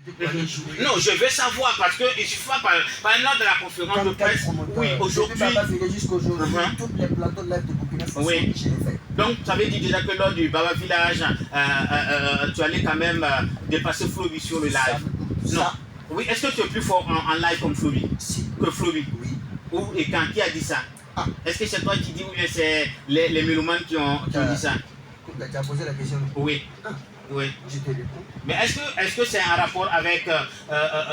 Non, je veux savoir parce que il suffit pas par exemple de la conférence de presse. Oui, aujourd'hui. Toutes les plateaux live de Burkina Faso, Oui. je l'ai fait. Donc, ça veut dire déjà que lors du Baba Village, tu allais quand même dépasser Floby sur le live. Non. Oui, est-ce que tu es plus fort en live comme Floby que Floby? Oui. Ou et quand qui a dit ça? Est-ce que c'est toi qui dis ou bien c'est les mélomanes qui ont dit ça? Tu as posé la question. Oui. Oui. Je te réponds. Mais est-ce que c'est un rapport avec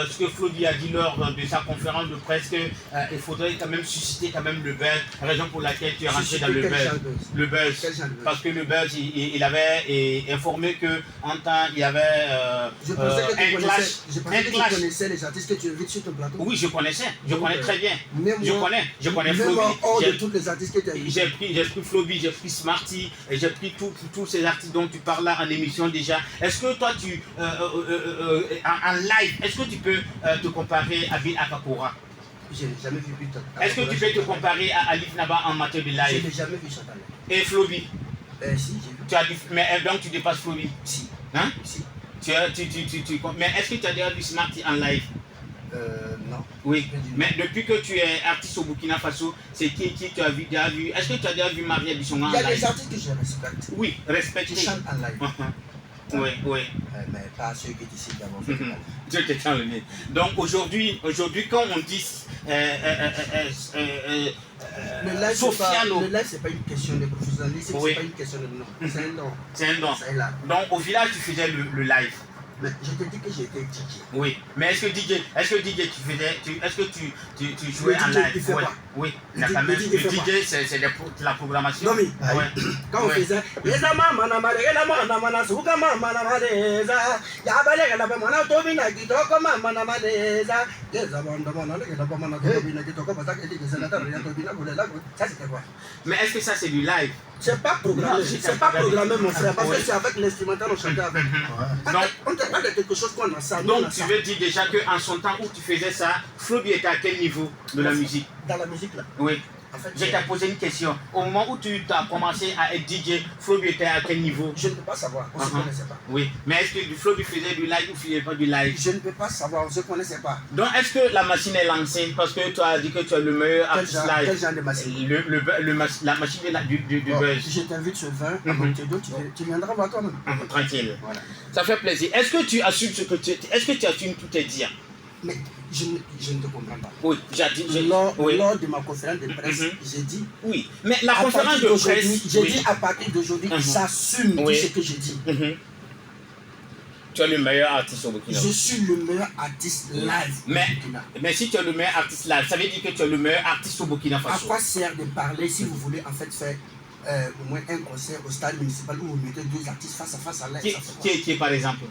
ce que Floby a dit lors de sa conférence de presse qu'il faudrait quand même susciter quand même le buzz, raison pour laquelle tu es rentré dans le buzz. Le buzz. Parce que le buzz, il avait informé qu'en temps, il y avait je pensais que un clash. Je pensais que tu connaissais les artistes que tu invites sur ton plateau. Oui, je connaissais. Je connais très bien. Même je connais même Floby. hors de tous les artistes que tu as invités. J'ai pris Floby, j'ai pris Smarty, et j'ai pris tous ces artistes dont tu parles là en émission déjà. Est-ce que toi, en live, est-ce que tu peux te comparer à Bill Akakora? Je n'ai jamais vu Bill. Est-ce que tu peux te comparer à Alif Naba en matière de live? Je n'ai jamais vu chanter. Et Floby? Si, j'ai vu. Mais donc tu dépasses Floby? Si. Hein? Si. Mais est-ce que tu as déjà vu Smarty en live? Non. Oui, mais depuis que tu es artiste au Burkina Faso, c'est qui tu as déjà vu? Est-ce que tu as déjà vu Maria Bissonga en live? Il y a des artistes que je respecte. Oui, respecte. Qui chantent en live. Oui, oui. Mais pas ceux qui décident d'avoir fait Je te tiens le nez. Donc aujourd'hui, quand on dit Sofiano. Le live, c'est pas une question de professionnalisme, Oui. c'est pas une question de nom. C'est un don. C'est un don. C'est là. Donc au village, tu faisais le live. Mais je te dis que j'étais DJ. Oui, mais est-ce que DJ tu jouais en live? Il fait pas. Oui, il y a quand même. Le DJ, c'est la programmation. Non, mais quand on Ouais. faisait. Ça, c'était quoi? Mais est-ce que ça, c'est du live? C'est pas programmé. C'est pas programmé, mon frère, parce que c'est avec l'instrumental, on chantait avec. On te parle de quelque chose qu'on a ça. Donc, tu veux dire déjà qu'en son temps où tu faisais ça, Floby était à quel niveau de la musique? Dans la musique, là. Oui. En fait, Je t'ai posé une question. Au moment où tu as commencé à être DJ, Floby était à quel niveau? je ne peux pas savoir, on ne se connaissait pas. Oui. Mais est-ce que Floby faisait du live ou faisait pas du live? Je ne peux pas savoir, on ne se connaissait pas. Donc, est-ce que la machine est lancée? Parce que tu as dit que tu es le meilleur artiste live. Quel genre de machine? La machine du buzz. Je t'invite ce 20 à Montedo, tu viendras voir toi-même. Tranquille. Voilà. Ça fait plaisir. Est-ce que tu assumes est-ce que tu assumes tout tes dires? Mais je ne te comprends pas. Oui, j'ai dit. Lors de ma conférence de presse, j'ai dit. Oui, mais la conférence de presse. J'ai dit à partir d'aujourd'hui, j'assume tout ce que j'ai dit. Tu es le meilleur artiste au Burkina. Je suis le meilleur artiste live au Burkina. Mais si tu es le meilleur artiste live, ça veut dire que tu es le meilleur artiste au Burkina Faso. À quoi sert de parler si vous voulez en fait faire au moins un concert au stade municipal où vous mettez deux artistes face à face à l'air? Qui est par exemple?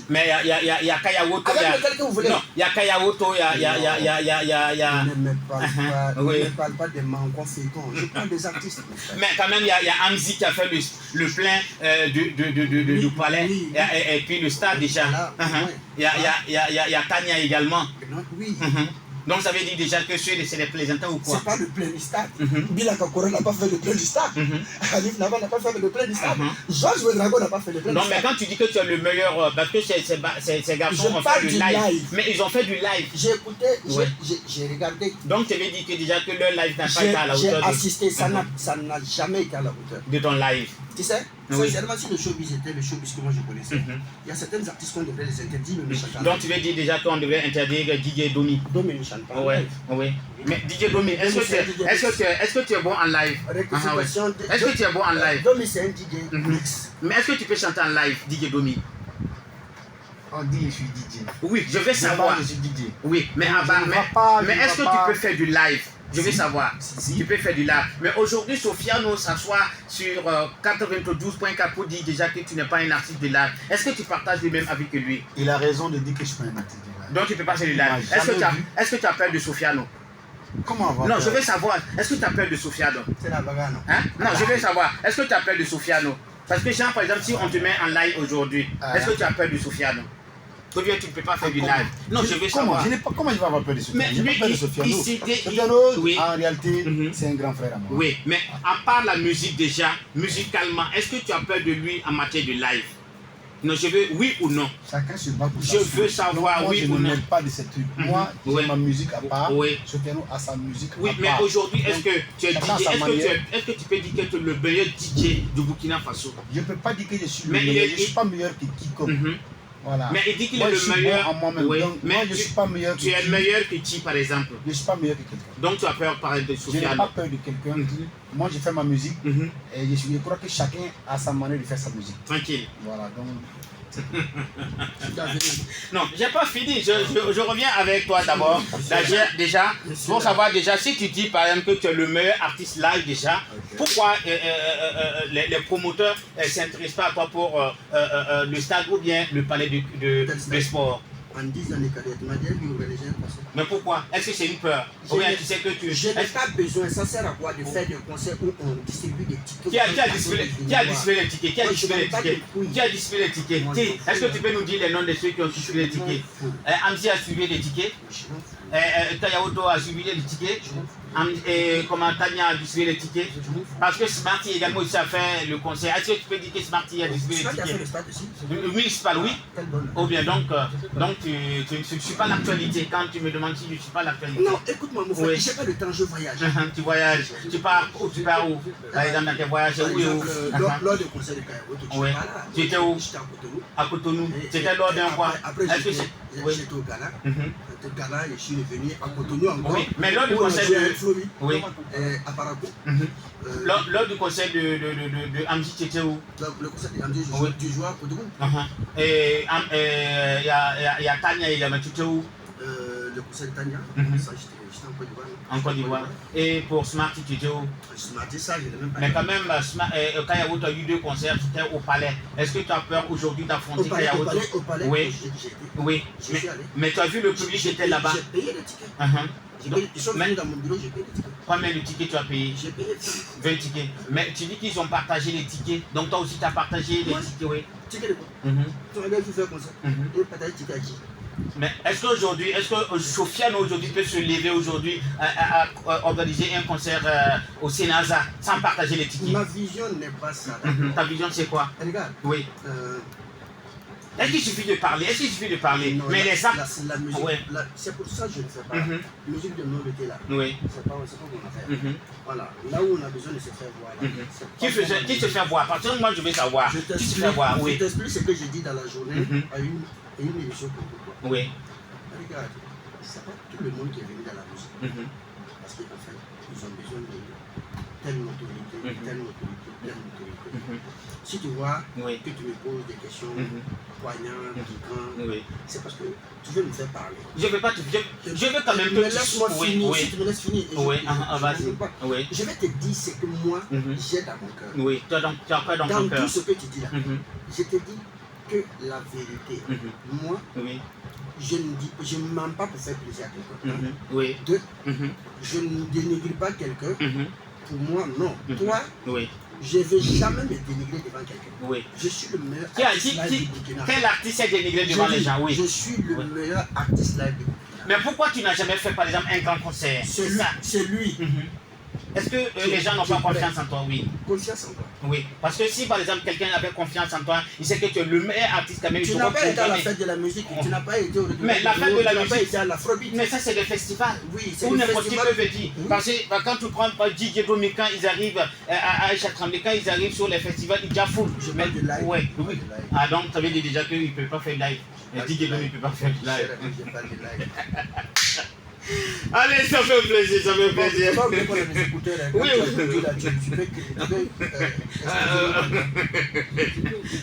Mais il y a Kayawoto. Avec lequel que vous voulez. Non, il y a Kayawoto, il y a. Ne me parle pas de manquants féconds. Je parle des artistes. Mais quand même, il y a Amzi qui a fait le plein du palais et puis le stade déjà. Il y a Tania également. Oui. Donc ça veut dire déjà que c'est des plaisantins ou quoi? C'est pas le plein du stade. Bill Akakora n'a pas fait le plein du stade. Alif Naba n'a pas fait le plein du stade. Georges Ouedraogo n'a pas fait le plein du stade. Non, mais quand tu dis que tu es le meilleur, parce que ces garçons ont fait du live. Mais ils ont fait du live. J'ai écouté, j'ai regardé. Donc tu veux dire que déjà que leur live n'a pas été à la hauteur. J'ai assisté, ça n'a jamais été à la hauteur. De ton live. Tu sais, sincèrement, si le showbiz était le showbiz que moi je connaissais, il y a certains artistes qu'on devrait les interdire, mais ne chantent pas. Donc tu veux dire déjà qu'on devrait interdire DJ Domi? Domi ne chante pas. Oui. Mais DJ Domi, est-ce que tu es bon en live? Est-ce que tu es bon en live? Domi c'est un DJ mix. Mais est-ce que tu peux chanter en live, DJ Domi? On dit je suis DJ. Oui, je veux savoir. Je suis DJ. Oui, mais est-ce que tu peux faire du live? Je veux savoir si tu peux faire du live. Mais aujourd'hui, Sofiano s'assoit sur 92.4 pour dire déjà que tu n'es pas un artiste de live. Est-ce que tu partages le même avis que lui? Il a raison de dire que je suis pas un artiste de live. Donc tu peux pas faire du live. Est-ce que tu as peur de Sofiano? Comment avoir Non, peur? je veux savoir. Est-ce que tu as peur de Sofiano? C'est la bagarre, non? Non, je veux savoir. Est-ce que tu as peur de Sofiano? Parce que, genre, par exemple, si on te met en live aujourd'hui, est-ce que tu as peur de Sofiano? Ou bien tu ne peux pas faire du live? Non, je veux savoir. Comment je vais avoir peur de Sofiano? Mais j'ai pas peur de Sofiano. Sofiano, en réalité, c'est un grand frère à moi. Oui, mais à part la musique déjà, musicalement, est-ce que tu as peur de lui en matière de live? Non, je veux oui ou non. Chacun se bat pour Je veux savoir moi, oui je ou ne non. mêle pas de ces trucs. Moi, j'ai ma musique à part. Oui. Sofiane a sa musique à Oui, part. mais aujourd'hui, est-ce que tu es chacun DJ, sa manière. est-ce que tu peux dire que tu es le meilleur DJ du Burkina Faso? Je ne peux pas dire que je suis Mais le meilleur. Je ne suis pas meilleur que quiconque. Voilà. Mais il dit qu'il Moi, est je le suis meilleur. bon en moi-même. Oui. Donc, Mais moi, je ne suis pas meilleur que tu es meilleur que qui, par exemple? Je ne suis pas meilleur que quelqu'un. Donc tu as peur par exemple de Je n'ai Sofiane? pas peur de quelqu'un. Moi, je fais ma musique et je crois que chacun a sa manière de faire sa musique. Tranquille. Voilà, donc. Non, j'ai pas fini. Je reviens avec toi d'abord. Déjà, pour savoir déjà si tu dis par exemple que tu es le meilleur artiste live déjà, pourquoi les promoteurs ne s'intéressent pas à toi pour le stade ou bien le palais de sport? En 10 ans de carrière, tu m'as dit qu'il organisait un concert. Mais pourquoi? Est-ce que c'est une peur? Ou bien tu sais que tu... Je n'ai pas besoin, ça sert à quoi de faire des concerts où on distribue des tickets? Qui a distribué les tickets? Qui a distribué les tickets? Qui a distribué les tickets? Est-ce que tu peux nous dire les noms de ceux qui ont distribué les tickets? Amzi a distribué les tickets? Tayaoto a distribué les tickets? Comment Tania a distribué les tickets? Parce que Smarty également aussi a fait le concert. Est-ce que tu peux dire que Smarty a distribué les tickets? Le municipal, oui. Ou bien donc tu ne suis pas l'actualité. Quand tu me demandes si je ne suis pas l'actualité. Non, écoute-moi, mon frère, je n'ai pas le temps, je voyage. Tu voyages. Tu pars où? Par exemple, dans tes voyages, où et où? Lors du concert de Kayaoto, tu Oui. n'es pas là. Tu étais où? J'étais à Cotonou. À Cotonou. C'était lors d'un quoi? Après, j'étais au Ghana. Au Ghana, je suis revenu à Cotonou encore. Oui, mais lors du Où on a concert joué à de... Flori, Oui. à Parakou. Lors du concert de Amzi, tu étais où? Le concert de Amzi, je jouais à Cotonou. Et il y a Tania également, tu étais où? Le concert de Tania, ça j'étais en Côte d'Ivoire. En Côte d'Ivoire. Et pour Smarty, tu étais où? Smarty, ça, je n'ai même pas. Mais quand même, Kayaoto a eu 2 concerts, tu étais au Palais. Est-ce que tu as peur aujourd'hui d'affronter Kayaoto? Au Palais, oui. Oui. Mais tu as vu le public qui était là-bas? J'ai payé les tickets. Ils sont venus dans mon bureau, j'ai payé les tickets. Combien de tickets tu as payé? J'ai payé 20 tickets. Mais tu dis qu'ils ont partagé les tickets. Donc toi aussi tu as partagé les tickets, oui. Tickets de quoi? Tu regardes, tu fais comme ça. Et partager tickets à qui? Mais est-ce que Sofiane aujourd'hui peut se lever aujourd'hui à organiser un concert au Sénasa sans partager les tickets? Ma vision n'est pas ça. Ta vision c'est quoi? Regarde. Oui. Est-ce qu'il suffit de parler? Non, mais les actes. La musique, ouais. c'est pour ça que je ne fais pas. La musique de nos côtés là. Oui. C'est pas mon affaire. Voilà. Là où on a besoin de se faire voir. Qui se fait voir? Parce que moi je veux savoir. Qui se fait voir? Oui. Je t'explique ce que j'ai dit dans la journée à une émission pour toi. Oui. Regarde, c'est pas tout le monde qui est venu dans la musique. Parce qu'en fait, ils ont besoin de telle autorité, telle autorité. Si tu vois que tu me poses des questions poignantes, piquantes, c'est parce que tu veux me faire parler. Je veux quand même te laisse-moi finir. Si tu me laisses finir, je vais te dire ce que moi j'ai dans mon cœur. Oui, tu as quoi dans ton cœur? Dans tout ce que tu dis là, je te dis que la vérité, moi, je ne mens pas pour faire plaisir à quelqu'un. Deux, je ne dénigre pas quelqu'un. Pour moi, non. Toi, je ne vais jamais me dénigrer devant quelqu'un. Je suis le meilleur artiste live du Burkina. Quel artiste est dénigré devant les gens? Je suis le meilleur artiste live du Burkina. Mais pourquoi tu n'as jamais fait par exemple un grand concert? C'est lui. Est-ce que les gens n'ont pas confiance en toi? Oui. Confiance en toi? Oui. Parce que si par exemple quelqu'un avait confiance en toi, il sait que tu es le meilleur artiste quand même. Tu n'as pas été à la fête de la musique, tu n'as pas été au mais la fête de la musique, tu n'as pas été à l'Afrobeat. Mais ça c'est des festivals. Oui, c'est où des n'importe qui festivals. peut dire. Parce que quand tu prends DJ Domi, quand ils arrivent à Aïcha Tremblay, quand ils arrivent sur les festivals, ils jafoulent. Je parle de live. Oui. Ah donc ça veut dire déjà qu'il ne peut pas faire live. DJ Domi ne peut pas faire live. Je parle de live. Allez, ça fait plaisir, ça fait plaisir. Oui,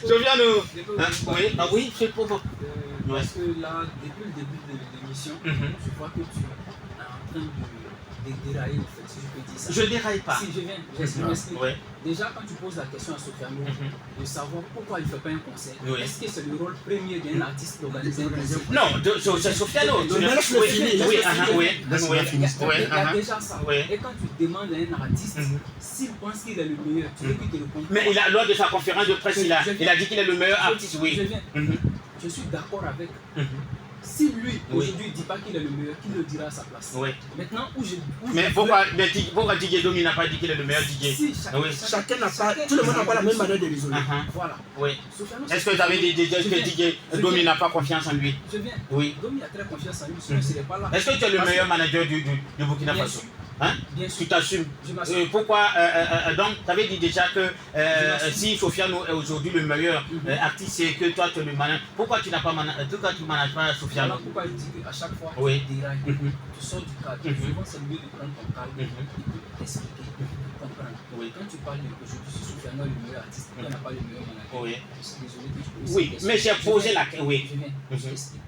Je viens de... Oui, c'est pour vous. Parce que là, depuis le début de l'émission, je vois que tu es en train de dérailler, en fait, si je peux dire ça. Je déraille pas. Si je viens, j'explique. Déjà, quand tu poses la question à Sofiane, de savoir pourquoi il ne fait pas un concert, est-ce que c'est le rôle premier d'un artiste d'organiser un concert? Non, c'est Sofiane. Il y a déjà ça. Et quand tu demandes à un artiste s'il pense qu'il est le meilleur, tu veux qu'il te réponde. Mais lors de sa conférence de presse, il a dit qu'il est le meilleur artiste, oui. Je viens. je suis d'accord avec. Si lui, aujourd'hui, ne dit pas qu'il est le meilleur, qu'il le dira à sa place. Maintenant, mais pourquoi DJ Domi n'a pas dit qu'il est le meilleur DJ? Si, chacun n'a pas, tout le monde n'a pas la même manière de raisonner. Voilà. Est-ce que vous avez dit que DJ Domi n'a pas confiance en lui? Je viens. Oui. Domi a très confiance en lui, sinon il ne serait pas là. Est-ce que tu es le meilleur manager du Burkina Faso? Hein? Bien sûr. Tu t'assumes. Pourquoi donc, tu avais dit déjà que si Sofiano est aujourd'hui le meilleur artiste, c'est que toi tu es le manager. Pourquoi tu n'as pas tu manages pas Sofiano? Voilà pourquoi je dis qu'à chaque fois tu dérailles, tu sors du cadre. Souvent c'est mieux de prendre ton calme et de t'expliquer, de comprendre. Quand tu parles aujourd'hui si Sofiano est le meilleur artiste, il n'a pas le meilleur manager. Je suis désolé que tu poses cette question. Mais j'ai posé la question. Je viens, je t'explique,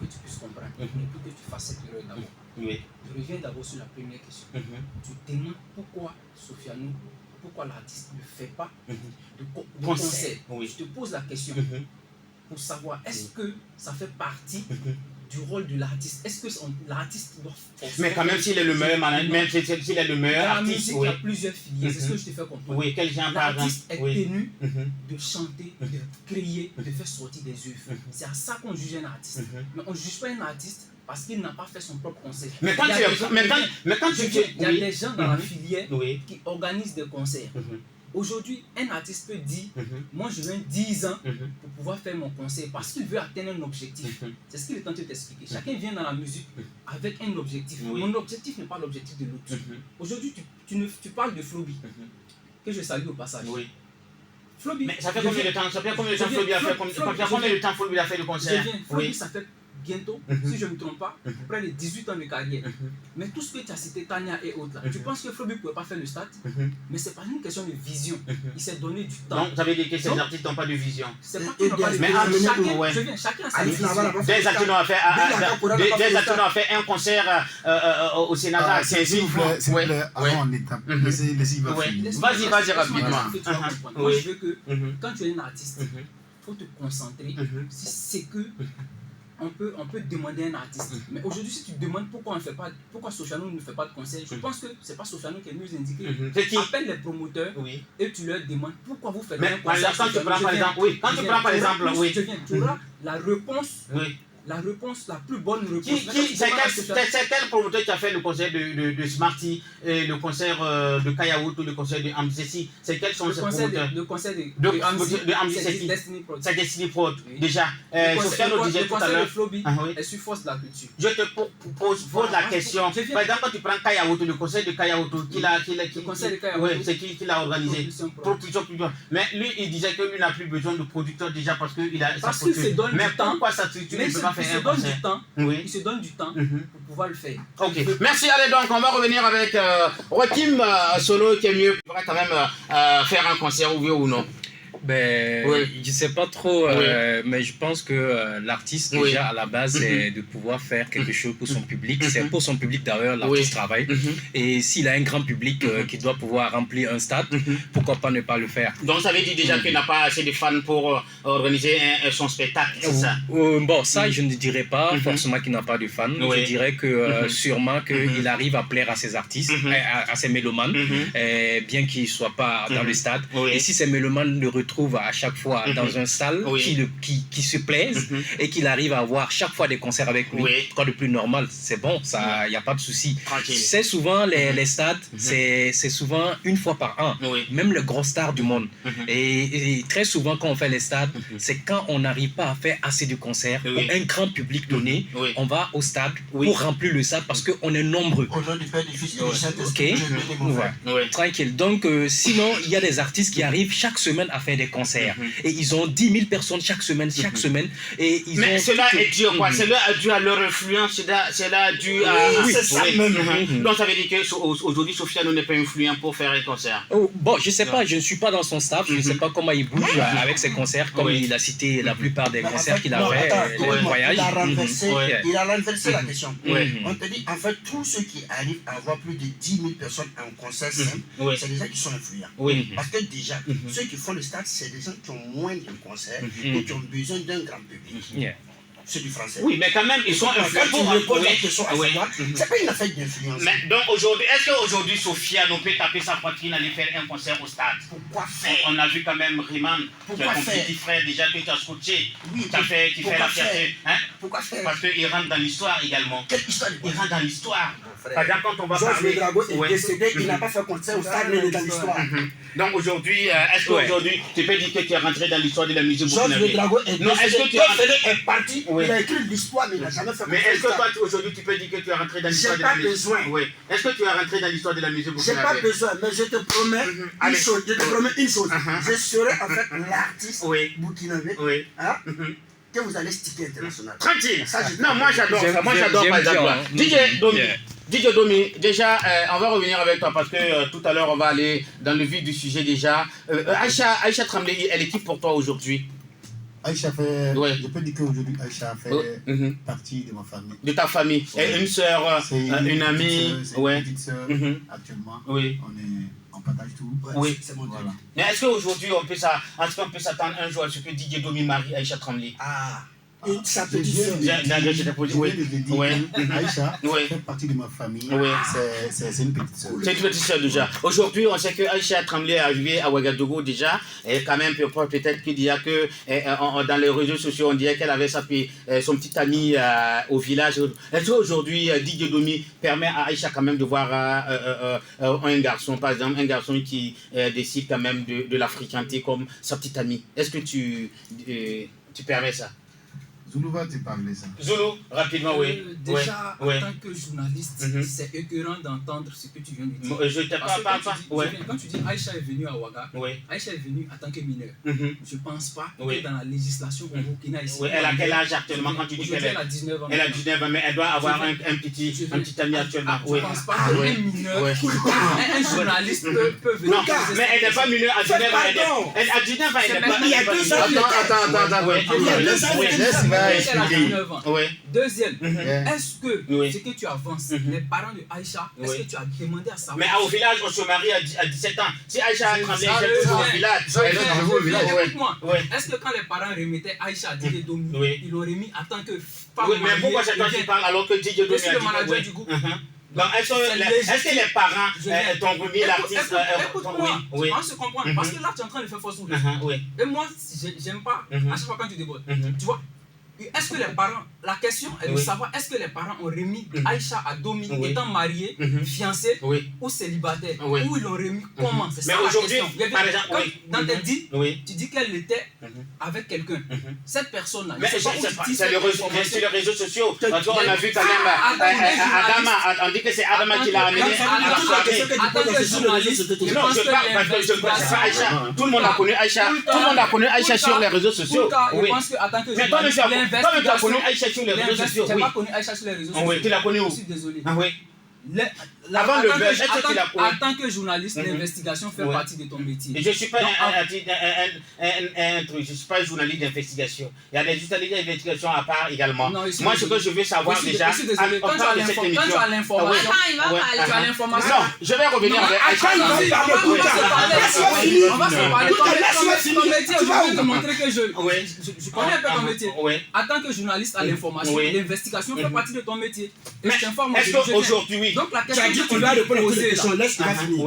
que tu puisses comprendre et pour que tu fasses cette erreur d'abord. Je reviens d'abord sur la première question. Tu demandes pourquoi Sofiano, pourquoi l'artiste ne fait pas de concert. Je te pose la question pour savoir est-ce que ça fait partie du rôle de l'artiste. Est-ce que l'artiste doit mais quand même s'il est le meilleur manager, même s'il est le meilleur artiste, il y a plusieurs filières, c'est ce que je te fais comprendre. Quel genre l'artiste est tenu de chanter, de créer, de faire sortir des œuvres. C'est à ça qu'on juge un artiste. Mais on ne juge pas un artiste parce qu'il n'a pas fait son propre concert. Mais quand il y a des gens dans la filière qui organisent des concerts. Aujourd'hui, un artiste peut dire moi je viens 10 ans pour pouvoir faire mon concert parce qu'il veut atteindre un objectif. C'est ce qu'il est en train de t'expliquer. Chacun vient dans la musique avec un objectif. Mon objectif n'est pas l'objectif de l'autre. Aujourd'hui, tu parles de Flobi, que je salue au passage. Flobi, mais ça fait combien de temps Flobi a fait le concert? Flobi, ça fait bientôt, si je ne me trompe pas, près de 18 ans de carrière. Mais tout ce que tu as cité, Tania et autres, là, tu penses que Flobi ne pouvait pas faire le stade? Mais ce n'est pas une question de vision. Il s'est donné du temps. Donc, vous avez dit que ces artistes n'ont pas de vision. C'est pas qu'ils n'ont pas de vision. Chacun a sa vision. Des artistes ont fait un concert au Sénégal. S'il vous plaît, avant l'étape. Vas-y, rapidement. Moi, je veux que quand tu es un artiste, il faut te concentrer si c'est que on peut demander à un artiste. Mais aujourd'hui, si tu demandes pourquoi Sofiano ne fait pas de concert, je pense que c'est pas Sofiano qui est mieux indiqué. Tu appelles les promoteurs et tu leur demandes pourquoi vous faites un concert. Quand tu prends par exemple, tu auras la réponse. La réponse, la plus bonne réponse. C'est quel promoteur qui a fait le concert de Smarty, le concert de Kayaout ou le concert de Amzessi? C'est quels sont ces promoteurs? Le concert de Amzessi, c'est Destiny Prod. Déjà, Sofiano disait tout à l'heure. Le Flobi est sur force de la culture. Je te pose la question. Par exemple, quand tu prends Kayaout, le concert de Kayaout, c'est qui l'a organisé? Production plus grande. Mais lui, il disait que lui n'a plus besoin de producteur déjà parce qu'il a sa structure. Mais pourquoi sa structure ne peut pas? Il se donne du temps pour pouvoir le faire. Ok, merci. Allez, donc on va revenir avec Joachim Solo qui est mieux. Il faudra quand même faire un concert ou non. Je sais pas trop, mais je pense que l'artiste déjà à la base c'est de pouvoir faire quelque chose pour son public. C'est pour son public d'ailleurs l'artiste travaille. Et s'il a un grand public qui doit pouvoir remplir un stade, pourquoi pas ne pas le faire? Donc ça veut dire déjà qu'il n'a pas assez de fans pour organiser son spectacle, c'est ça? Bon, ça je ne dirais pas forcément qu'il n'a pas de fans. Je dirais que sûrement qu'il arrive à plaire à ses artistes, à ses mélomanes, bien qu'il ne soit pas dans le stade. Et si ces mélomanes le retrouvent à chaque fois dans un salle qui se plaise et qu'il arrive à avoir chaque fois des concerts avec lui, quoi de plus normal, c'est bon, ça, il n'y a pas de souci. C'est souvent les stades, c'est souvent une fois par an, même les grosses stars du monde. Et très souvent quand on fait les stades, c'est quand on n'arrive pas à faire assez de concerts pour un grand public donné, on va au stade pour remplir le stade parce qu'on est nombreux. Tranquille. Donc sinon, il y a des artistes qui arrivent chaque semaine à faire des concerts et ils ont 10 000 personnes chaque semaine et ils mais cela est dû à quoi? Cela est dû à leur influence, cela est dû à... Donc ça veut dire qu'aujourd'hui Sofiano n'est pas influent pour faire un concert? Bon, je sais pas, je ne suis pas dans son staff, je ne sais pas comment il bouge avec ses concerts, comme il a cité la plupart des concerts qu'il a fait, les voyages. Il a renversé la question. On te dit, en fait, tous ceux qui arrivent à avoir plus de 10 000 personnes à un concert simple, c'est des gens qui sont influents. Parce que déjà, ceux qui font le stade, c'est des gens qui ont moins de concerts et qui ont besoin d'un grand public. c'est du français. Oui, mais quand même, ils sont influents. Quand tu me poses la question à savoir, c'est pas une affaire d'influence. Mais donc aujourd'hui, est-ce qu'aujourd'hui, Sofiane peut taper sa poitrine, aller faire un concert au stade? Pourquoi faire? On a vu quand même Riemann, qui est ton petit frère déjà que tu as scotché, qui fait la fierté. Hein? Pourquoi faire? Parce qu'il rentre dans l'histoire également. Quelle histoire? Il rentre dans l'histoire. Par exemple, quand on va Georges parler... Drago est décédé, il n'a pas fait concert au stade, mais il est dans l'histoire. Donc aujourd'hui, est-ce qu'aujourd'hui, tu peux dire que tu es rentré dans l'histoire de la musique burkinabé? Georges Drago est Non, est-ce que tu es parti, il a écrit l'histoire, mais il n'a jamais fait concert. Mais est-ce que toi, aujourd'hui, tu peux dire que tu es rentré dans l'histoire de la musique? J'ai pas besoin. Oui. Est-ce que tu es rentré dans l'histoire de la musique J'ai burkinabé? pas besoin, mais je te promets une chose. Je te promets une chose. Je serai en fait l'artiste burkinabé. Hein? Que vous allez sticker international. Tranquille. Non, moi j'adore ça. Moi j'adore par exemple. DJ Domi, déjà, on va revenir avec toi parce que tout à l'heure, on va aller dans le vif du sujet déjà. Aïcha Tremblay, elle est qui pour toi aujourd'hui? Aïcha fait. Je peux dire qu'aujourd'hui, Aïcha fait partie de ma famille. De ta famille. Une soeur, une amie. Une petite soeur actuellement. Oui. On partage tout. Oui, c'est mon voilà. Mais est-ce qu'aujourd'hui, on peut s'attendre un jour à ce que DJ Domi marie Aïcha Tremblay? Ah. Sa petite soeur. Aïcha fait partie de ma famille. C'est une petite soeur. C'est une petite soeur déjà. Aujourd'hui, on sait que Aïcha Tremblay est arrivée à Ouagadougou déjà. Et quand même, peut-être qu'il y a que dans les réseaux sociaux, on dirait qu'elle avait son petit ami au village. Est-ce qu'aujourd'hui, DJ Domi permet à Aïcha quand même de voir un garçon, par exemple, un garçon qui décide quand même de la fréquenter comme sa petite amie? Est-ce que tu permets ça? Zoulou va te parler ça. Zoulou, rapidement, oui. Déjà, en tant que journaliste, c'est écœurant d'entendre ce que tu viens de dire. Je ne t'ai pas. Quand tu dis Aïcha est venue à Ouaga, Aïcha est venue en tant que mineure. Je ne pense pas que dans la législation au Burkina ici. Elle a quel âge actuellement quand tu dis qu'elle a 19 ans? Elle a 19 ans, mais elle doit avoir un petit ami actuellement. Je ne pense pas qu'un mineur, un journaliste peut venir. Non, mais elle n'est pas mineure à 19 ans. Elle a 19 ans, elle n'est pas. Il y a 2 ans. Il y a 2 ans. Elle a 19 ans. Deuxième, est-ce que Oui. ce que tu avances, les parents de Aïcha, est-ce que tu as demandé à savoir? Mais au village, on se marie à 17 ans. Si Aïcha a Tremblay, elle au village. Écoute-moi, est-ce que quand les parents remettaient Aïcha à DJ Domi, ils l'ont remis en tant que femme? Oui, mais pourquoi c'est toi qui parles alors que DJ Domi a dit le manager du groupe? Donc, est-ce que les parents t'ont remis l'artiste? Écoute-moi, on se comprend. Parce que là, tu es en train de faire fausse route. Et moi, j'aime pas, à chaque fois quand tu débordes, tu vois. Est-ce que les parents, la question est de savoir, est-ce que les parents ont remis Aïcha à Domi étant mariée, fiancée ou célibataire? Ou ils l'ont remis comment? C'est ça la question. Par exemple, dans tes dits, tu dis qu'elle était avec quelqu'un. Cette personne-là, c'est les réseaux sociaux. Parce qu'on a vu quand même Adama, on dit que c'est Adama qui l'a amené à la soirée. Attends que journaliste, non, je parle parce que je ne connais pas Aïcha. Tout le monde a connu Aïcha. Tout le monde a connu Aïcha sur les réseaux sociaux. Je pense qu'en tant que journaliste, toi, tu as connu Aïcha sur les réseaux sociaux. Tu n'as pas connu Aïcha sur les réseaux sociaux. Oui, tu l'as connu où? Je suis désolé. Avant le buzz, est-ce que tu l'as connu? En tant que journaliste, l'investigation fait partie de ton métier. Et je ne suis pas je suis pas journaliste d'investigation. Il y a des journalistes d'investigation à part également. Moi, ce que je veux savoir déjà, on parle de cette émission. Quand tu as l'information, tu as l'information. Non, je vais revenir avec Aïcha. On va se parler. Ton métier, je vais te montrer que je connais un peu ton métier. En tant que journaliste à l'information, l'investigation fait partie de ton métier. Et je t'informe aujourd'hui. Donc la question que tu viens de poser,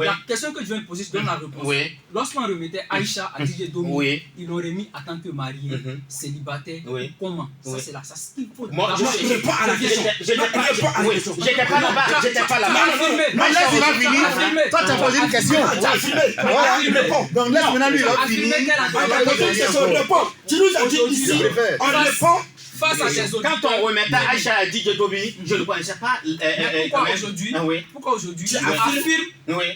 la question que tu viens de poser, je donne la réponse. Lorsqu'on remettait Aïcha à DJ Domi, ils l'ont remis en tant que marié, célibataire. Comment? Ça c'est là, ça ce qu'il faut. Moi, je ne réponds pas à la question. J'étais pas là-bas. Non, laisse-moi finir. Toi, tu as posé une question. Donc laisse maintenant lui, il a fini. Tu nous as dit ici, on répond. Quand on remettait Aïcha à DJ Domi, je ne connaissais pas. Pourquoi aujourd'hui tu affirmes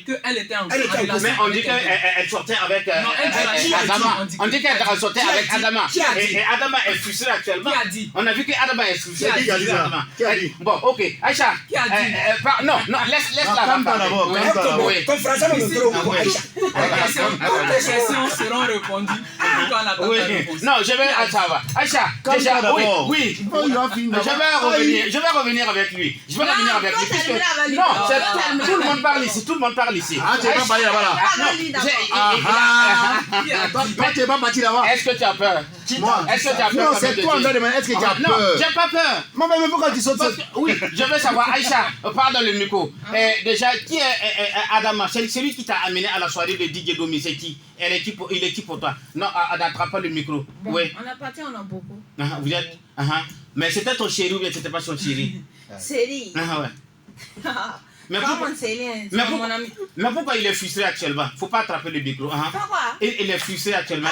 qu'elle était en relation? Mais on dit qu'elle sortait avec Adama. On dit qu'elle sortait avec Adama. Et Adama est frustré actuellement. Qui a dit? On a vu qu'Adama est frustré. Qui a dit? Bon, ok. Aïcha. Qui a dit? Non, laisse-la parler. Ton français me montre Aïcha. Les questions seront répondues quand on attend la réponse. Non, je vais savoir. Aïcha, déjà, oui. Je vais revenir avec lui. Non, tout le monde parle ici. Ah, tu n'es pas parlé là-bas là. Toi, tu n'es pas parti là-bas. Est-ce que tu as peur? Moi, est-ce que tu as peur? Non, c'est toi, on doit demander, est-ce que tu as Non, peur? j'ai pas peur. Mais pourquoi tu sautes? Oui, je veux savoir, Aïcha, parle dans le micro. Déjà, qui est Adama? C'est celui qui t'a amené à la soirée de DJ Domi, c'est qui? Il est qui pour toi? Non, n'attrape pas le micro. Bon, oui. On a parti, on a beaucoup. Vous êtes. Mais c'était ton chéri ou bien c'était pas son chéri? Chéri. Ouais. Mais mon ami. Mais pourquoi il est frustré actuellement? Faut pas attraper le micro. Pourquoi? Il est frustré actuellement.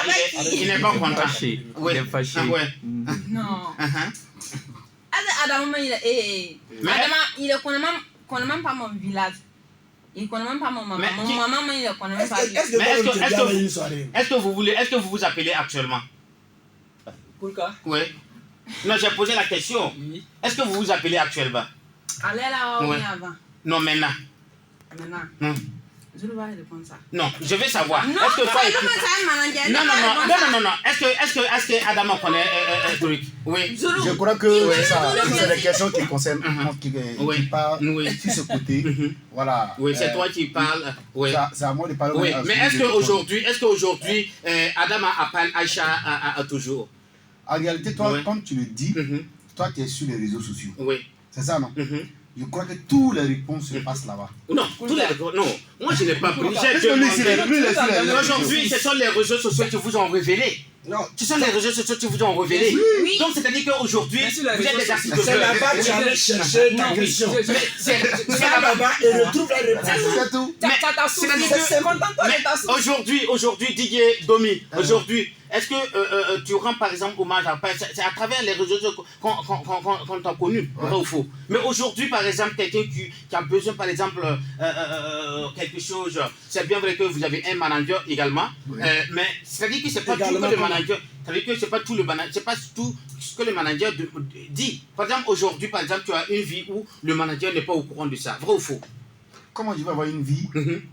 Il n'est pas content. Il est fâché. Non. Adama, il ne connaît même pas mon village. Il ne connaît même pas mon maman. Mon maman, il ne connaît même pas. Est-ce que vous vous appelez actuellement? Pourquoi? Oui. Non, j'ai posé la question. Oui. Est-ce que vous vous appelez actuellement? Allez là, on est avant. Non, maintenant. Maintenant. Je ne vais pas répondre ça. Non, je veux savoir. Non, est-ce que toi non. Est-ce que Adama connaît Tariq? Oui. Je crois que c'est des questions qui concernent, qui parlent sur ce côté. Voilà. Oui, c'est toi qui parles. Oui. C'est à moi de parler. Oui, mais est-ce qu'aujourd'hui, Adama appelle Aïcha toujours? En réalité, toi, comme tu le dis, toi, tu es sur les réseaux sociaux. Oui. C'est ça, non? Je crois que toutes les réponses se passent là-bas. Non, non, moi je n'ai pas pris. Aujourd'hui, ce sont les réseaux sociaux qui vous ont révélé. Non, ce sont les réseaux sociaux qui vous ont révélé. Oui. Donc c'est-à-dire qu'aujourd'hui, vous êtes des artistes. C'est là-bas que tu allais chercher ta question. C'est là-bas et retrouve la réponse. C'est tout. Mais aujourd'hui, Didier Domi, aujourd'hui, est-ce que tu rends par exemple hommage à... C'est à travers les réseaux sociaux qu'on t'a connu, vrai ou faux. Mais aujourd'hui, par exemple, quelqu'un qui a besoin, par exemple, quelque chose, c'est bien vrai que vous avez un manager également, mais c'est-à-dire que c'est pas tout que le manager, c'est-à-dire que c'est pas tout le manager, c'est pas tout ce que le manager dit. Par exemple, aujourd'hui, par exemple, tu as une vie où le manager n'est pas au courant de ça, vrai ou faux? Comment je vais avoir une vie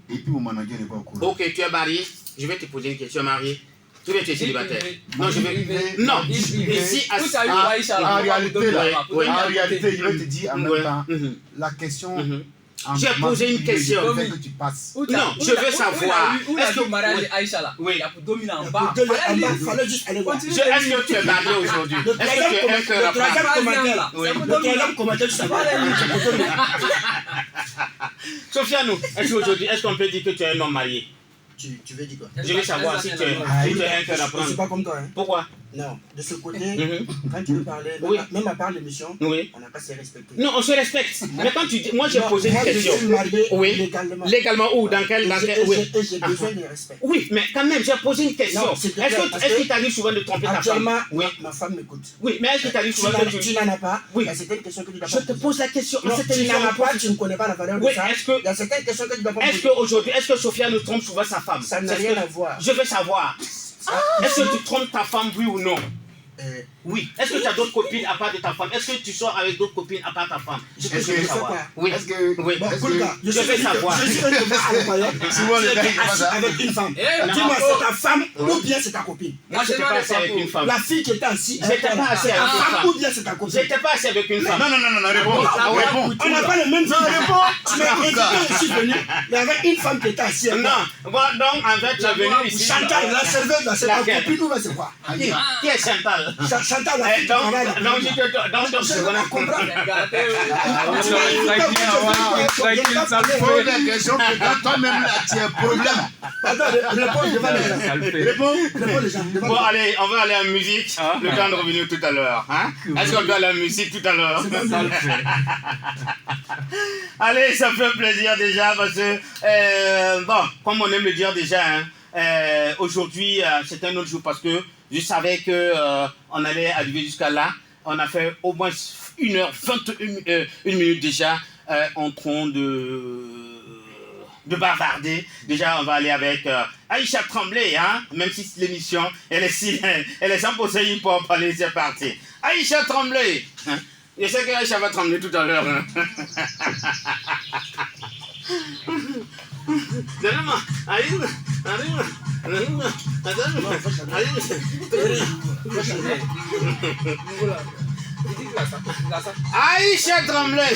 et puis mon manager n'est pas au courant? Ok, tu es marié, je vais te poser une question, marié. Tu es célibataire? Non, je vais. Non, ici, en réalité, je vais te dire en même temps, la question. J'ai posé une question. Que tu passes. Non, je veux savoir. Est-ce que le mariage d'Aïcha là? Oui. Il y a pour dominer en bas. Il fallait juste aller voir. Est-ce que tu es marié aujourd'hui? Est-ce que tu es un cœur à part? Le troisième commentaire, tu sais pas. Sofiane, est-ce qu'on peut dire que tu es un homme marié? Tu veux dire quoi? Je veux savoir si tu es un cœur à prendre. Je ne suis pas comme toi. Pourquoi? Non, de ce côté, quand tu veux parler, même à part l'émission, on n'a pas se respecter. Non, on se respecte. Mais quand tu dis, moi j'ai posé une question. Je suis marié légalement. Légalement où? Dans quel et j'ai besoin de respect. Oui, mais quand même, j'ai posé une question. Est-ce qu'il t'arrive souvent de tromper ta femme? Actuellement, ma femme m'écoute. Oui, mais est-ce qu'il t'arrive souvent de... Tu n'en as pas. Oui. Il y a certaines questions que tu dois pas. Je te pose la question. Tu n'en as pas, tu ne connais pas la valeur de ça. Il y a certaines questions que tu dois pas poser. Est-ce qu'aujourd'hui, est-ce que Sophia ne trompe souvent sa femme? Ça n'a rien à voir. Je veux savoir. Est-ce que tu trompes ta femme, oui ou non? Oui. Est-ce que tu as d'autres copines à part de ta femme? Est-ce que tu sors avec d'autres copines à part ta femme? Je veux savoir. Oui. Est-ce que... Oui. Je veux savoir. Je suis un souvent les gars qui font ça. avec une femme. Dis-moi, c'est ta femme ou bien c'est ta copine? Moi, je n'étais pas assis avec une femme. La fille qui était assise, j'étais pas assis avec une femme. Ou bien c'est ta copine? J'étais pas assis avec une femme. Non, réponds. On n'a pas le même temps. Tu m'as invité, je suis venu. Il y avait une femme qui était assise. Non. Donc, en fait, tu es venu ici. Chantal, la serveuse, c'est ta copine ou bien c'est quoi? Qui est Chantal? Chantal, la fille qui travaille. Donc, je vais comprendre. Pose la question que quand toi-même là, tu as un problème. Réponds les gens. Bon, allez, on va aller en musique. Le temps de revenir tout à l'heure. Est-ce qu'on doit aller en musique tout à l'heure? Allez, ça fait plaisir déjà parce que, bon, comme on aime le dire déjà, aujourd'hui, c'est un autre jour parce que je savais qu'on allait arriver jusqu'à là. On a fait au moins 1h21 minutes déjà en train de bavarder. Déjà, on va aller avec Aïcha Tremblay, même si l'émission, elle est 100% hip-hop. Allez, c'est parti. Aïcha Tremblay. Je sais que Aïcha va trembler tout à l'heure. Aïcha Tremblay.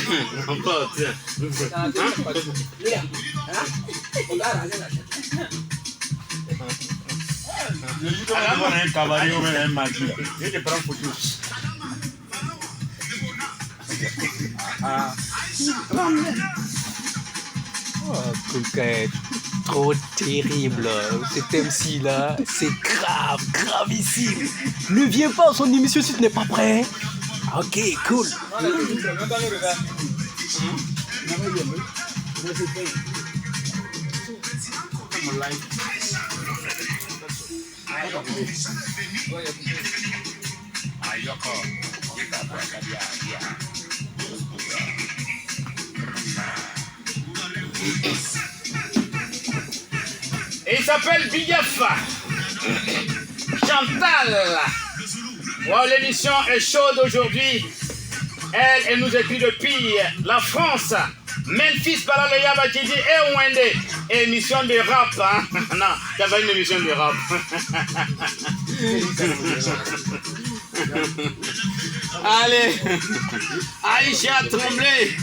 Je dis devant un cavalier ou un magie. Je te prends photo. Oh, Coquette, trop terrible. Cet MC là, c'est grave, gravissime. Ne viens pas à son émission si tu n'es pas prêt. Ok, cool. Et il s'appelle Bigafa. Chantal. Wow, l'émission est chaude aujourd'hui. Elle nous écrit depuis la France. Memphis Balaloya Batidi et Wende. Émission de rap. Hein? Non, ça va une émission de rap. Allez. Aïcha Tremblay.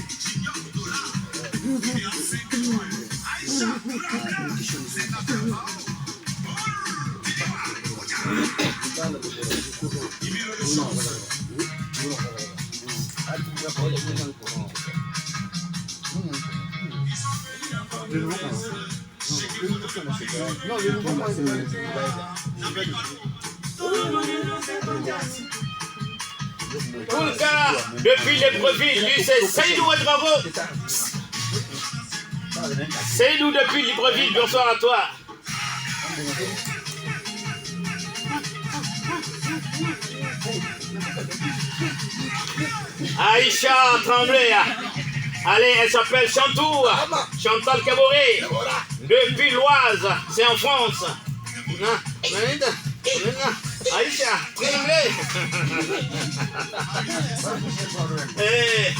Poulka, depuis Libreville, lui c'est Seydou Ouedraogo. Seydou depuis Libreville, bonsoir à toi. Aïcha Tremblay. Allez, elle s'appelle Chantou. Chantal Caboret. Depuis l'Oise, c'est en France. Aïcha Tremblay. Hey.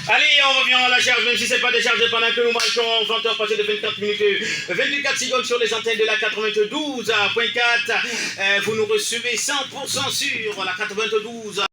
Allez, on revient à la charge, même si ce n'est pas déchargé pendant que nous marchons 20 heures passées de 24 minutes 24 secondes sur les antennes de la 92.4. Vous nous recevez 100% sur la 92.